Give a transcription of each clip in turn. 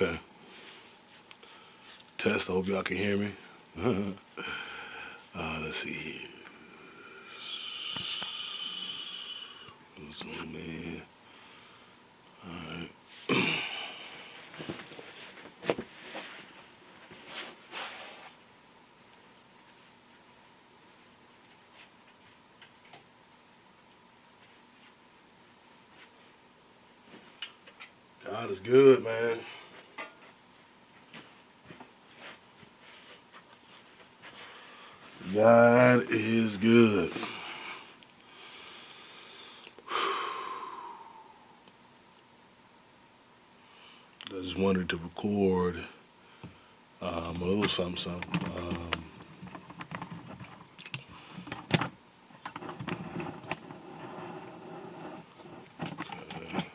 Okay. Test. I hope y'all can hear me. Let's see here. Zoom in. Alright. God is good, man. God is good. I just wanted to record a little something, something. Okay.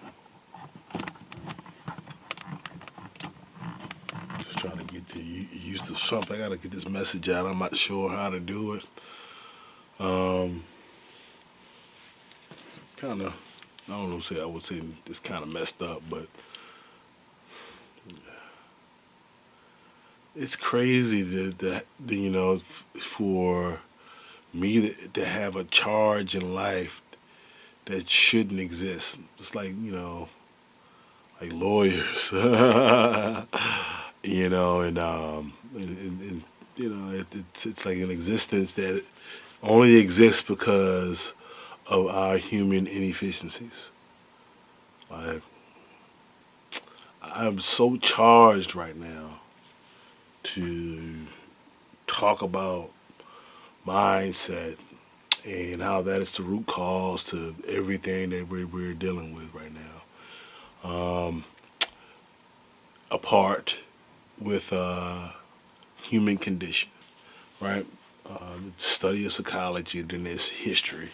Just trying to get used to something. I gotta get this message out. I'm not sure how to do it. Kind of, I don't know. I would say it's kind of messed up, but it's crazy that for me to have a charge in life that shouldn't exist. It's like like lawyers, and it's like an existence that only exists because of our human inefficiencies. Like I'm so charged right now to talk about mindset and how that is the root cause to everything that we're dealing with right now. Apart with human condition, right? Study of psychology, then there's history.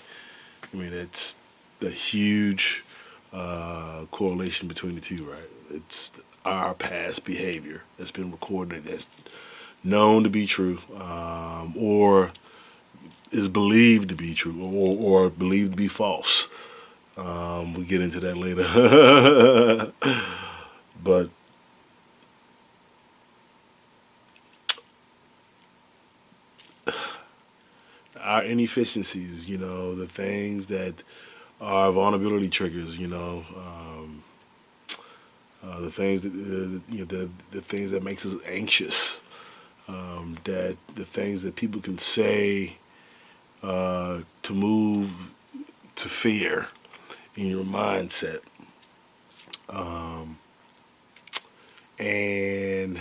I mean, it's the huge correlation between the two, right? It's our past behavior that's been recorded that's known to be true, or is believed to be true, or believed to be false. We'll get into that later. But our inefficiencies, the things that are vulnerability triggers, the things that the things that makes us anxious, that the things that people can say to move to fear in your mindset, and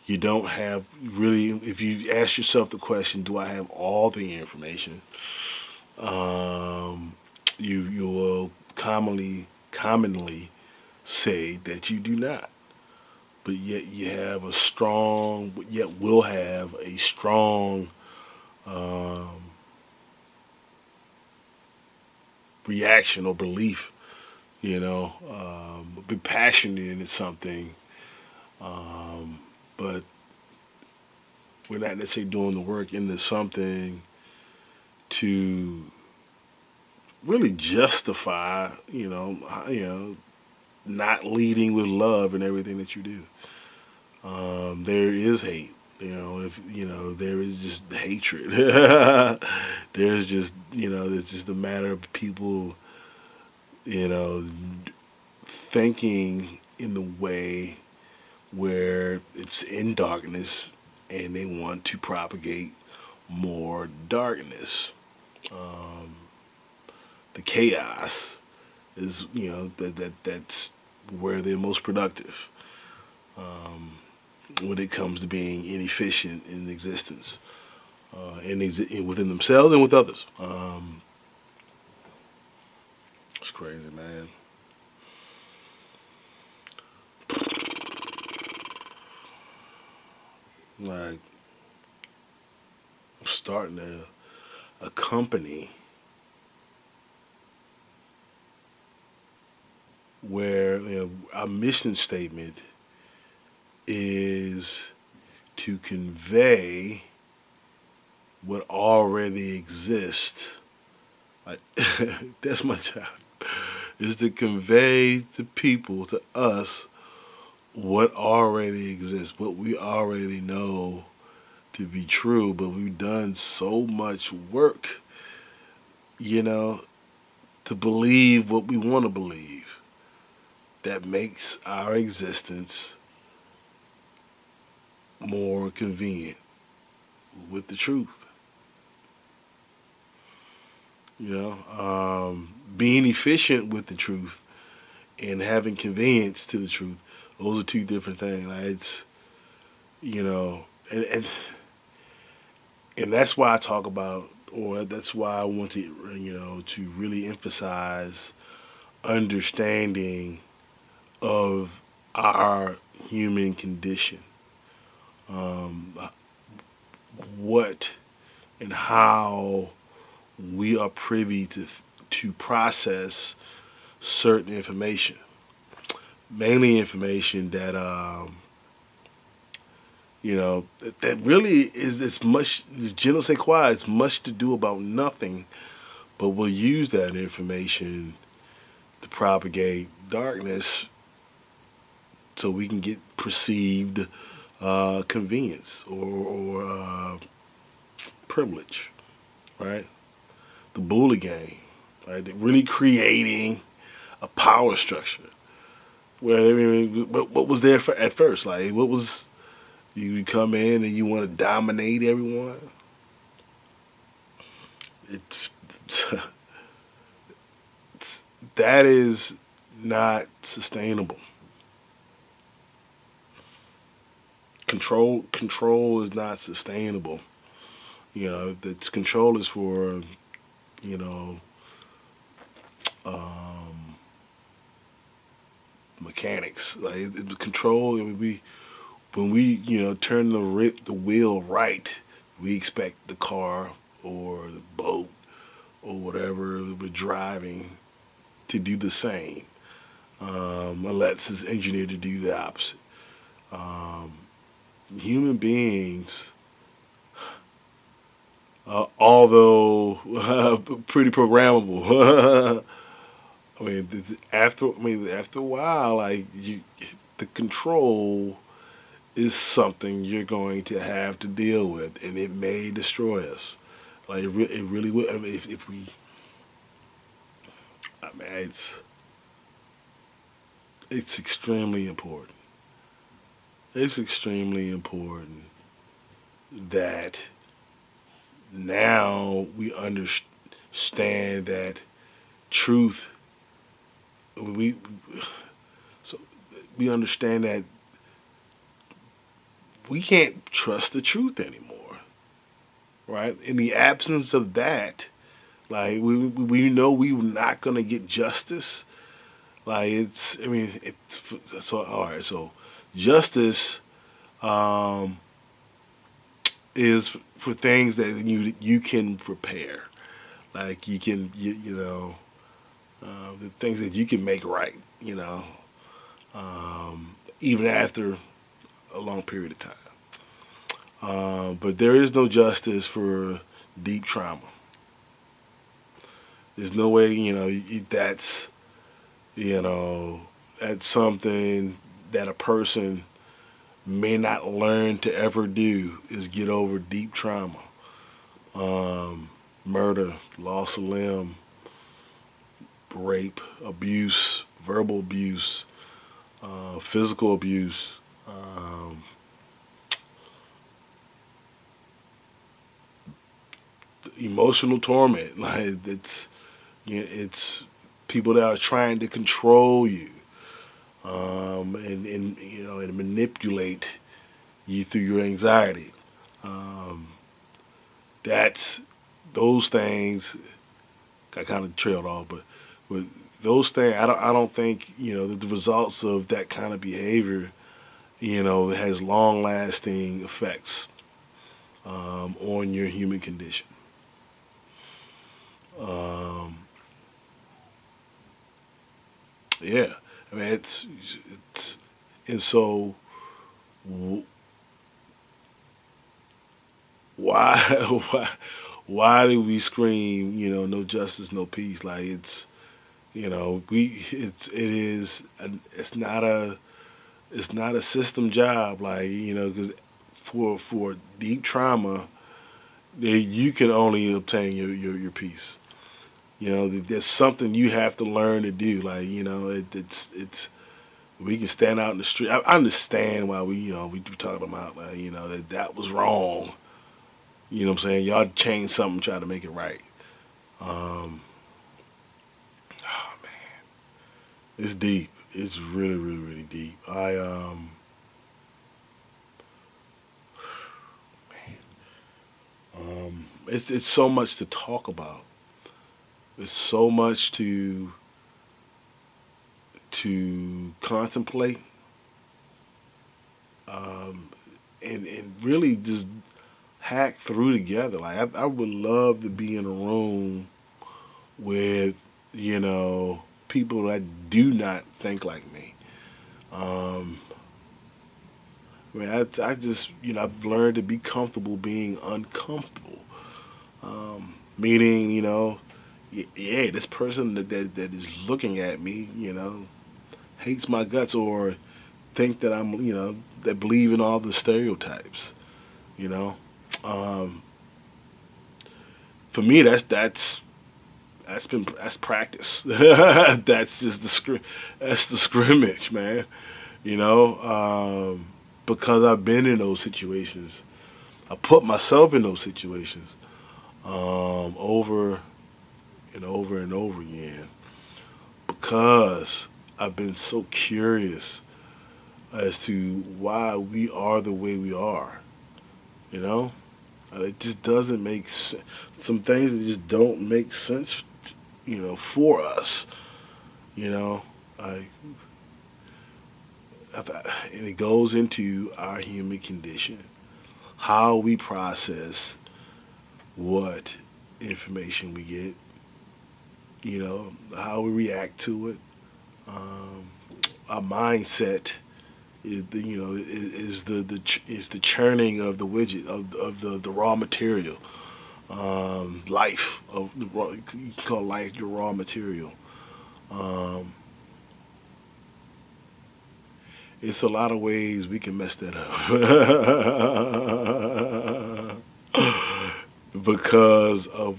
you don't have really. If you ask yourself the question, do I have all the information? You will commonly say that you do not, but yet you have a strong, but yet will have a strong um, reaction or belief. Be passionate in something, but we're not necessarily doing the work into something to really justify, not leading with love in everything that you do. There is hate. If there is just hatred. There's just it's just a matter of people, you know, thinking in the way where it's in darkness and they want to propagate more darkness. Um, the chaos is that's where they're most productive when it comes to being inefficient in existence, within themselves and with others. It's crazy, man. Like I'm starting a company where our mission statement is to convey what already exists. Like that's my job. Is to convey to people, to us, what already exists, what we already know to be true, but we've done so much work, you know, to believe what we want to believe that makes our existence more convenient with the truth. Being efficient with the truth and having convenience to the truth, those are two different things. Like it's you know, and that's why I talk about, or that's why I want to, to really emphasize understanding of our human condition, um, what and how we are privy to process certain information, mainly information that that really is as much as je ne sais quoi. It's much to do about nothing, but we'll use that information to propagate darkness so we can get perceived convenience or privilege, right? The bully game, right? They're really creating a power structure. Where I mean, what was there at first? Like, what was you come in and you want to dominate everyone? It's, that is not sustainable. Control is not sustainable. That control is for you know um, mechanics. Like control. I mean, when we turn the wheel right, we expect the car or the boat or whatever we're driving to do the same, unless it's engineered to do the opposite. Um, Human beings, although pretty programmable, after a while, like the control is something you're going to have to deal with, and it may destroy us. Like it really will. I mean, if we, I mean, it's extremely important. It's extremely important that now we understand that truth. We so we understand that we can't trust the truth anymore, right? In the absence of that, like we know we're not gonna get justice. Like it's, I mean, it's so all right. So justice um, is for things that you can prepare, like you can the things that you can make right. Even after a long period of time. But there is no justice for deep trauma. There's no way, you know, that's something that a person may not learn to ever do is get over deep trauma, murder, loss of limb, rape, abuse, verbal abuse, physical abuse, um, emotional torment. Like it's people that are trying to control you, and manipulate you through your anxiety. Um, that's those things. I kind of trailed off, but those things, I don't think the results of that kind of behavior, has long lasting effects on your human condition. Um, yeah, I mean it's and so wh- why why do we scream no justice, no peace? Like it's you know we it's it is it's not a It's not a system job, like because for deep trauma, you can only obtain your peace. There's something you have to learn to do. Like it's we can stand out in the street. I understand why we do talk about like, that was wrong. You know what I'm saying? Y'all change something, try to make it right. Um, oh man, it's deep. It's really, really, really deep. It's so much to talk about. It's so much to contemplate, um, and really just hack through together. Like I would love to be in a room with people that do not think like me. Um, I mean, I just I've learned to be comfortable being uncomfortable. Meaning, yeah, this person that is looking at me, hates my guts or think that I'm, that believe in all the stereotypes. You know, um, for me, that's practice. That's just that's the scrimmage, man. You know, because I've been in those situations. I put myself in those situations over and over and over again because I've been so curious as to why we are the way we are. You know, it just doesn't make sense. Some things that just don't make sense, for us. You know, I, and it goes into our human condition, how we process what information we get, how we react to it. Um, our mindset is the churning of the widget of the raw material. Life of the raw, you can call life your raw material. Um, it's a lot of ways we can mess that up because of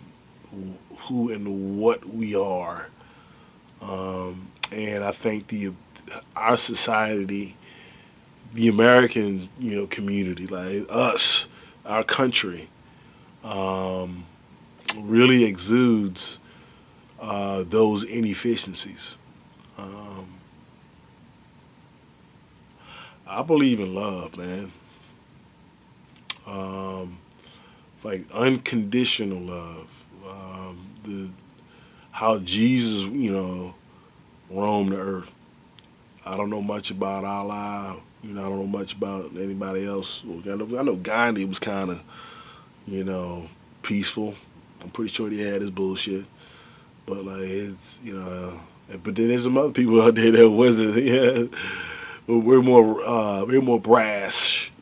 who and what we are. And I think the our society, the American community, like us, our country, um, really exudes those inefficiencies. Um, I believe in love, man. Um, like unconditional love. The how Jesus, roamed the earth. I don't know much about Allah. I don't know much about anybody else. I know Gandhi was kind of, you know, peaceful. I'm pretty sure he had his bullshit, but like but then there's some other people out there that wasn't. Yeah, we're more brash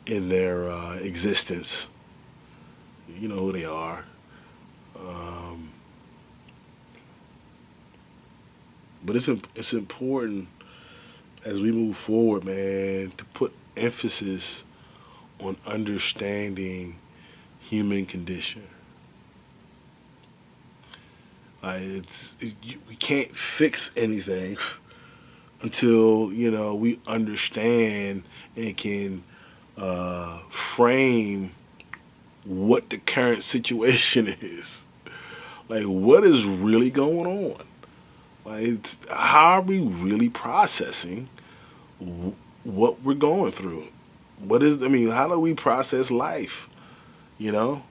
in their existence. You know who they are. Um, but it's important as we move forward, man, to put emphasis on understanding human condition. Like we can't fix anything until we understand and can frame what the current situation is. Like what is really going on? Like how are we really processing what we're going through? I mean, how do we process life? You know,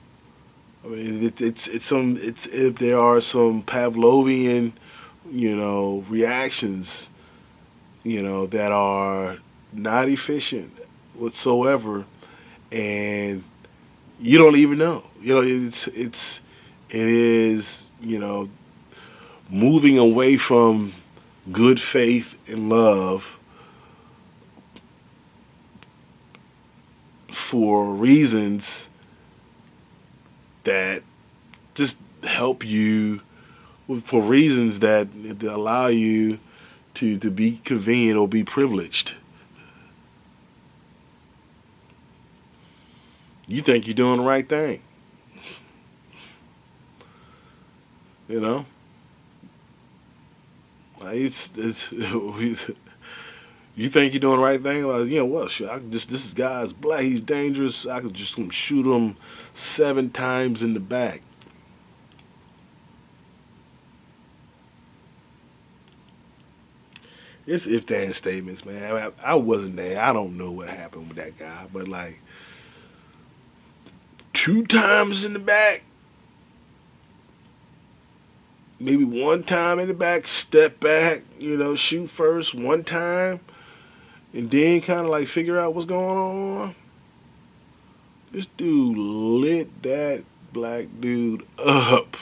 I mean, it's if there are some Pavlovian, reactions, that are not efficient whatsoever, and you don't even know. It is moving away from good faith and love for reasons that just help you for reasons that allow you to be convenient or be privileged. You think you're doing the right thing, you know? Like it's you think you're doing the right thing? Like, what? Shit, I can just this guy's black. He's dangerous. I could just shoot him 7 times in the back. It's if then statements, man. I wasn't there. I don't know what happened with that guy, but like 2 times in the back, maybe 1 time in the back, step back, shoot first 1 time, and then kind of like figure out what's going on. This dude lit that black dude up.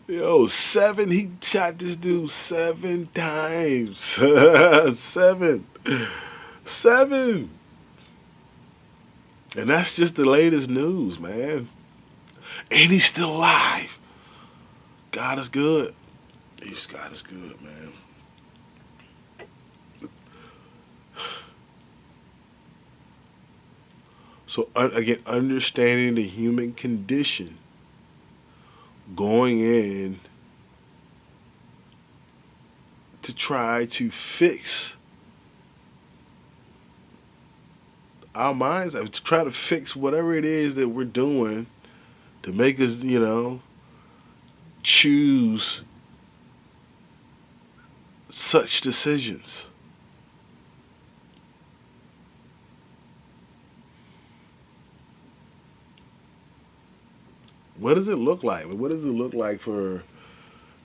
Yo, he shot this dude 7 times. Seven. Seven. And that's just the latest news, man. And he's still alive. God is good. God is good, man. So again, understanding the human condition, going in to try to fix our minds, to try to fix whatever it is that we're doing to make us, choose such decisions. What does it look like? What does it look like for,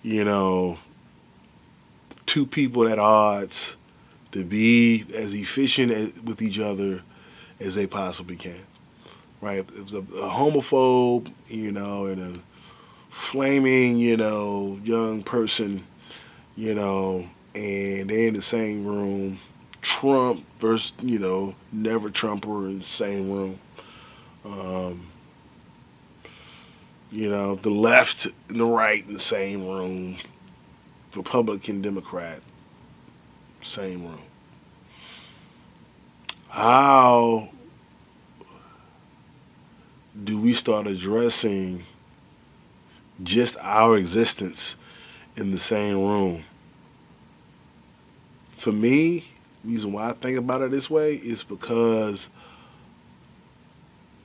you know, two people at odds to be as efficient with each other as they possibly can? Right? It was a homophobe, and a flaming, young person, and they're in the same room. Trump versus, never Trumper in the same room. Um, the left and the right in the same room. Republican, Democrat, same room. How do we start addressing just our existence in the same room? For me, the reason why I think about it this way is because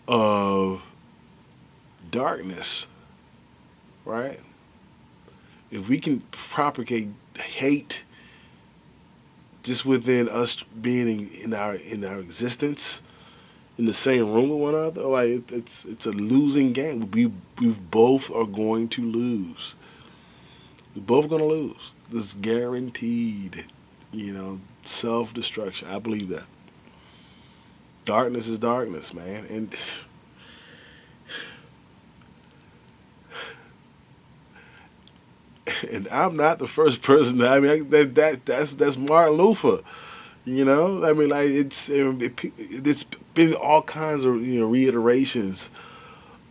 of darkness, right? If we can propagate hate just within us being in our existence in the same room with one another, like it's a losing game. We both are going to lose. We're both going to lose. This guaranteed, self-destruction. I believe that. Darkness is darkness, man, and I'm not the first person. That's Martin Luther. Like it's been all kinds of reiterations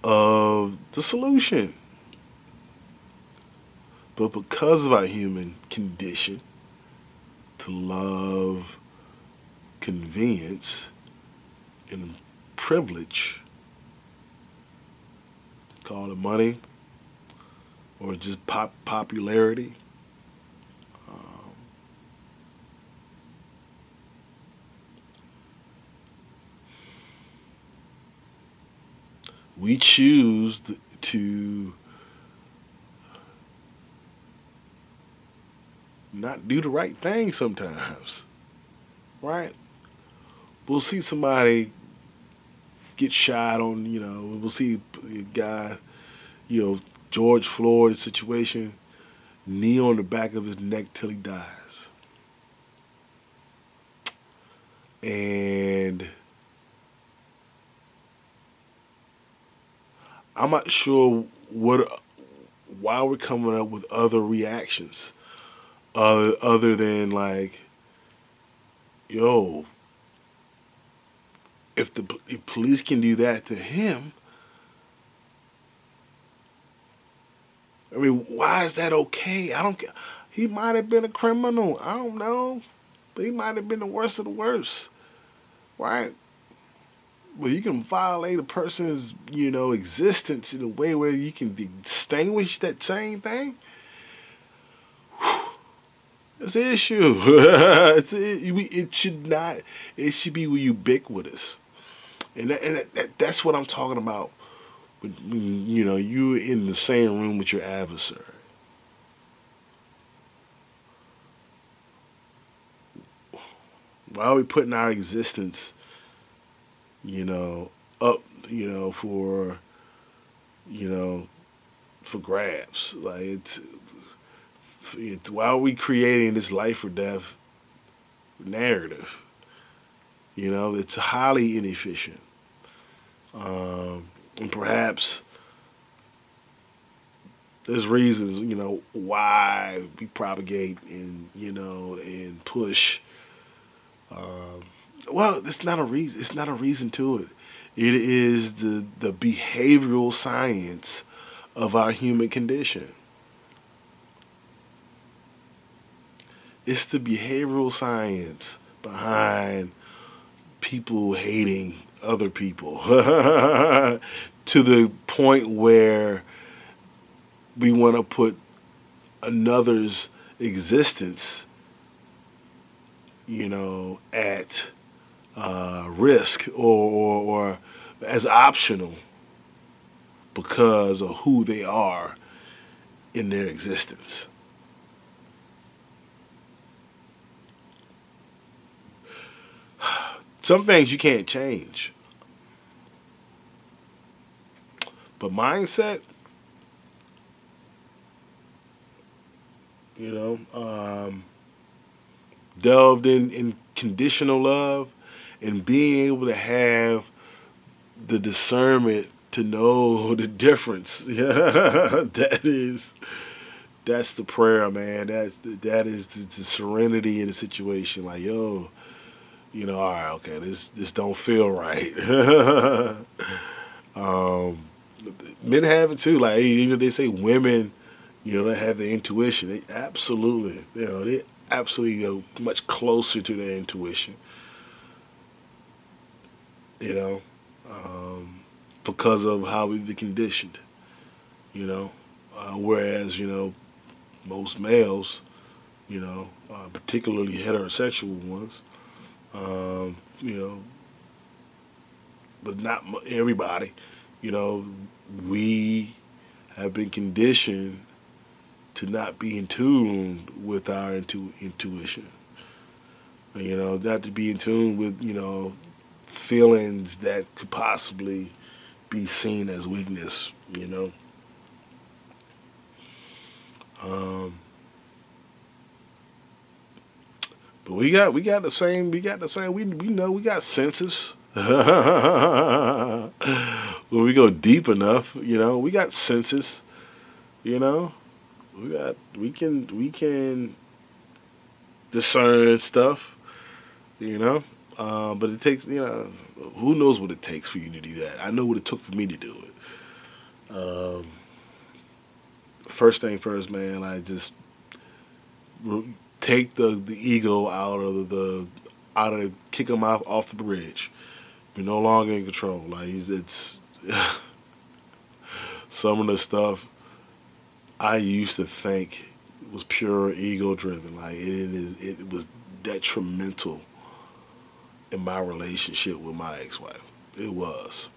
of the solution, but because of our human condition to love convenience and privilege, call it money or just popularity. Um, we choose to not do the right thing sometimes, right? We'll see somebody get shot on, we'll see a guy, George Floyd situation, knee on the back of his neck till he dies. And I'm not sure why we're coming up with other reactions other than like, yo, if police can do that to him, I mean, why is that okay? I don't care. He might have been a criminal. I don't know. But he might have been the worst of the worst. Right? Well, you can violate a person's, existence in a way where you can distinguish that same thing. It's an issue. It should not. It should be ubiquitous, that's what I'm talking about. When you're in the same room with your adversary. Why are we putting our existence, up, you know, for grabs? Like why are we creating this life or death narrative? It's highly inefficient. And perhaps there's reasons, why we propagate and push. Um, well, it's not a reason. It's not a reason to it. It is the behavioral science of our human condition. It's the behavioral science behind people hating other people to the point where we want to put another's existence, at risk or as optional because of who they are in their existence. Some things you can't change, but mindset, you know, um, delved in conditional love and being able to have the discernment to know the difference. Yeah, that's the prayer, man. That is the serenity in the situation. Like, yo, all right, okay, this don't feel right. um, Men have it too. Like, they say women, they have the intuition. They absolutely, they absolutely go much closer to their intuition. You know, um, because of how we've been conditioned. Whereas most males, particularly heterosexual ones, um, you know, but not everybody. You know, we have been conditioned to not be in tune with our intuition. Not to be in tune with feelings that could possibly be seen as weakness. Um, but we know we got senses. When we go deep enough, we got senses. You know, we can discern stuff. You know, but it takes who knows what it takes for you to do that. I know what it took for me to do it. First thing first, man. I just take the ego out of kick him off the bridge. You're no longer in control. Like it's some of the stuff I used to think was pure ego driven. Like it was detrimental in my relationship with my ex-wife. It was.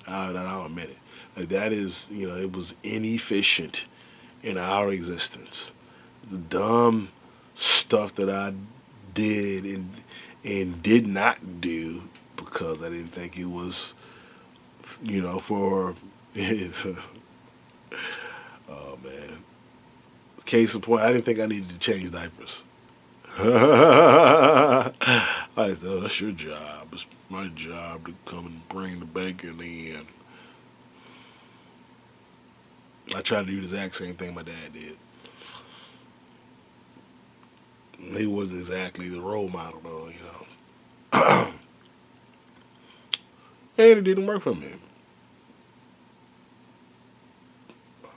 I'll admit it. Like that is, it was inefficient in our existence. The dumb stuff that I did and did not do because I didn't think it was, for. Oh man. Case in point, I didn't think I needed to change diapers. I thought that's your job. It's my job to come and bring the bacon in. I tried to do the exact same thing my dad did. He wasn't exactly the role model though. And it didn't work for me. Um,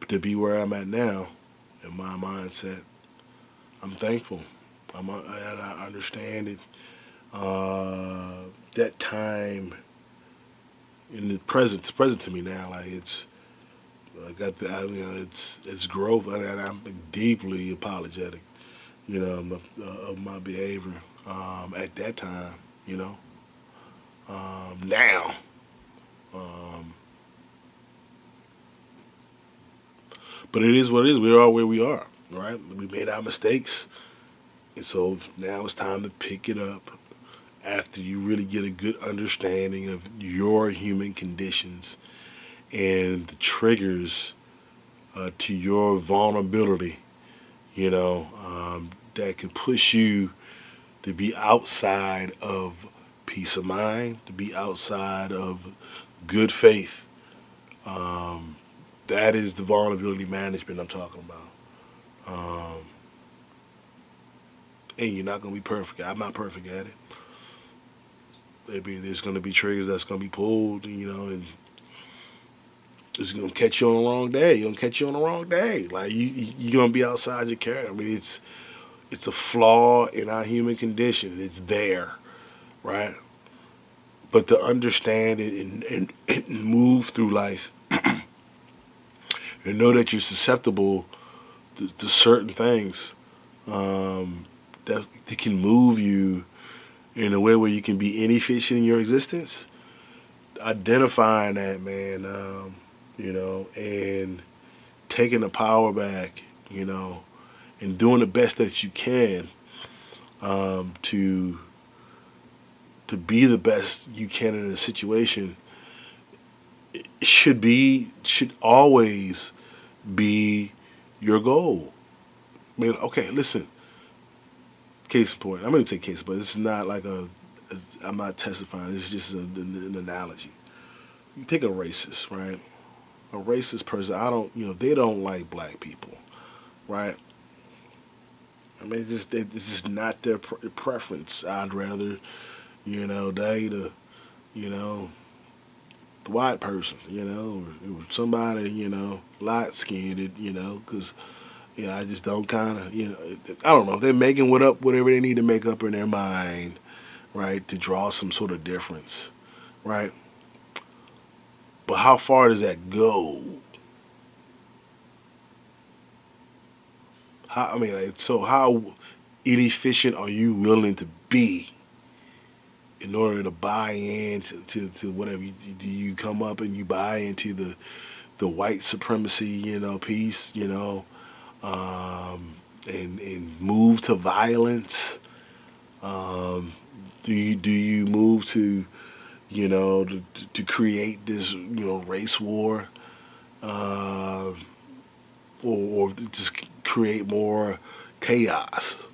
to be where I'm at now in my mindset, I'm thankful. And I understand it. That time in the present, it's present to me now. Like it's, I got the, it's growth, and I'm deeply apologetic, of my behavior at that time. You know, now, um, but it is what it is. We are where we are, right? We made our mistakes, and so now it's time to pick it up after you really get a good understanding of your human conditions and the triggers to your vulnerability, that can push you to be outside of peace of mind, to be outside of good faith. Um, that is the vulnerability management I'm talking about. Um, and you're not going to be perfect. I'm not perfect at it. Maybe there's going to be triggers that's going to be pulled, and it's going to catch you on the wrong day. You're going to catch you on the wrong day. Like, you're going to be outside your character. I mean, it's a flaw in our human condition. It's there, right? But to understand it and move through life and know that you're susceptible to certain things that can move you in a way where you can be inefficient in your existence. Identifying that, man, and taking the power back, and doing the best that you can to be the best you can in a situation should always be your goal. I mean, okay, listen. Case in point. I'm going to take case, but it's not like I'm not testifying. It's just an analogy. You take a racist, right? A racist person. They don't like black people, right? I mean, it's just not their preference. I'd rather, date you know, the white person, or somebody, light skinned, because I just don't kind of, I don't know. If they're making whatever they need to make up in their mind, right, to draw some sort of difference, right? But how far does that go? So how inefficient are you willing to be in order to buy in to whatever? Do you come up and you buy into the white supremacy, piece, and move to violence? Do you move to to create this race war, uh, or just create more chaos?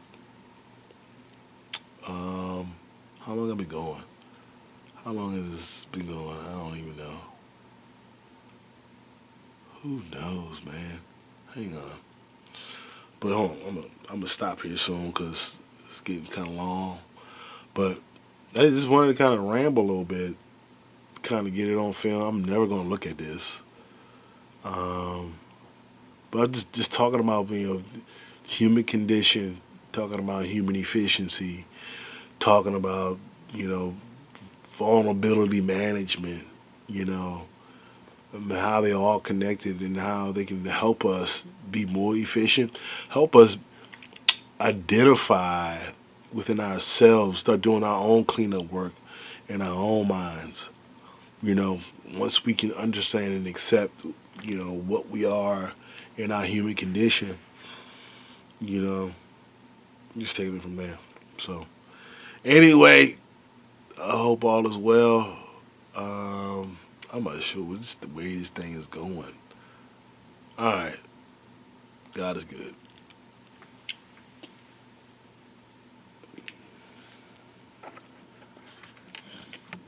Um, how long have we been going? How long has this been going? I don't even know. Who knows, man? Hang on. But hold on, I'm gonna stop here soon because it's getting kind of long. But I just wanted to kind of ramble a little bit, kind of get it on film. I'm never gonna look at this. Um, but I'm just talking about human condition, talking about human efficiency, talking about you know vulnerability management, you know, and how they all connected and how they can help us be more efficient, help us identify within ourselves, start doing our own cleanup work in our own minds. You know, once we can understand and accept, what we are in our human condition, you know, just take it from there. So, anyway, I hope all is well. Um, I'm not sure what's the way this thing is going. All right, God is good.